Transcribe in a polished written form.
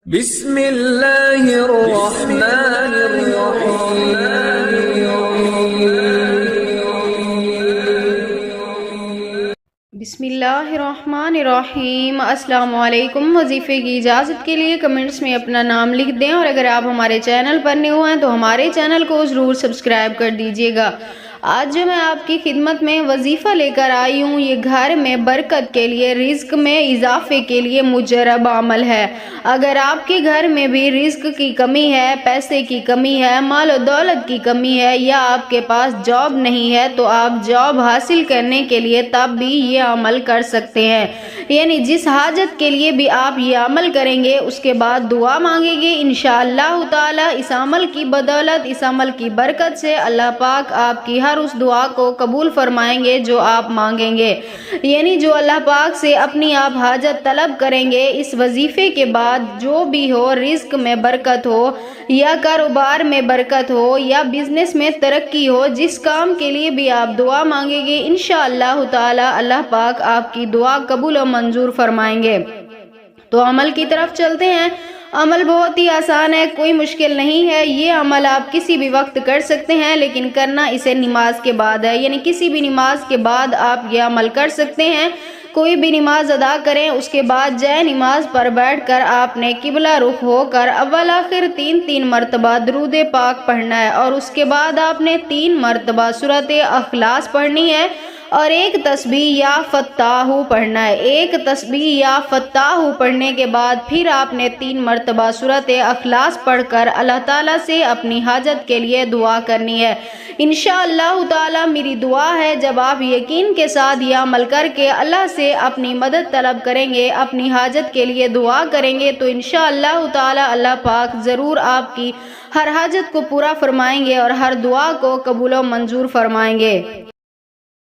بسم اللہ الرحمن الرحیم۔ بسم اللہ الرحمن الرحیم۔ السلام علیکم۔ وظیفے کی اجازت کے لیے کمنٹس میں اپنا نام لکھ دیں، اور اگر آپ ہمارے چینل پر نئے ہوئے ہیں تو ہمارے چینل کو ضرور سبسکرائب کر دیجیے گا۔ آج جو میں آپ کی خدمت میں وظیفہ لے کر آئی ہوں، یہ گھر میں برکت کے لیے، رزق میں اضافے کے لیے مجرب عمل ہے۔ اگر آپ کے گھر میں بھی رزق کی کمی ہے، پیسے کی کمی ہے، مال و دولت کی کمی ہے، یا آپ کے پاس جاب نہیں ہے، تو آپ جاب حاصل کرنے کے لیے تب بھی یہ عمل کر سکتے ہیں۔ یعنی جس حاجت کے لیے بھی آپ یہ عمل کریں گے، اس کے بعد دعا مانگیں گے، انشاءاللہ تعالی اس عمل کی بدولت، اس عمل کی برکت سے اللہ پاک آپ کی ہر اس دعا کو قبول فرمائیں گے جو آپ مانگیں گے۔ یعنی جو اللہ پاک سے اپنی آپ حاجت طلب کریں گے، اس وظیفے کے بعد جو بھی ہو، رزق میں برکت ہو، یا کاروبار میں برکت ہو، یا بزنس میں ترقی ہو، جس کام کے لیے بھی آپ دعا مانگیں گے، انشاءاللہ تعالی اللہ پاک آپ کی دعا قبول و منظور فرمائیں گے۔ تو عمل کی طرف چلتے ہیں۔ عمل بہت ہی آسان ہے، کوئی مشکل نہیں ہے۔ یہ عمل آپ کسی بھی وقت کر سکتے ہیں، لیکن کرنا اسے نماز کے بعد ہے۔ یعنی کسی بھی نماز کے بعد آپ یہ عمل کر سکتے ہیں۔ کوئی بھی نماز ادا کریں، اس کے بعد جائے نماز پر بیٹھ کر آپ نے قبلہ رخ ہو کر اول آخر تین مرتبہ درود پاک پڑھنا ہے، اور اس کے بعد آپ نے 3 مرتبہ سورۃ اخلاص پڑھنی ہے، اور ایک تسبیح یا فتاح پڑھنا ہے۔ ایک تسبیح یا فتاح پڑھنے کے بعد پھر آپ نے 3 مرتبہ سورۃ اخلاص پڑھ کر اللہ تعالیٰ سے اپنی حاجت کے لیے دعا کرنی ہے۔ انشاءاللہ تعالیٰ میری دعا ہے، جب آپ یقین کے ساتھ یہ عمل کر کے اللہ سے اپنی مدد طلب کریں گے، اپنی حاجت کے لیے دعا کریں گے، تو انشاءاللہ تعالیٰ اللہ پاک ضرور آپ کی ہر حاجت کو پورا فرمائیں گے اور ہر دعا کو قبول و منظور فرمائیں گے۔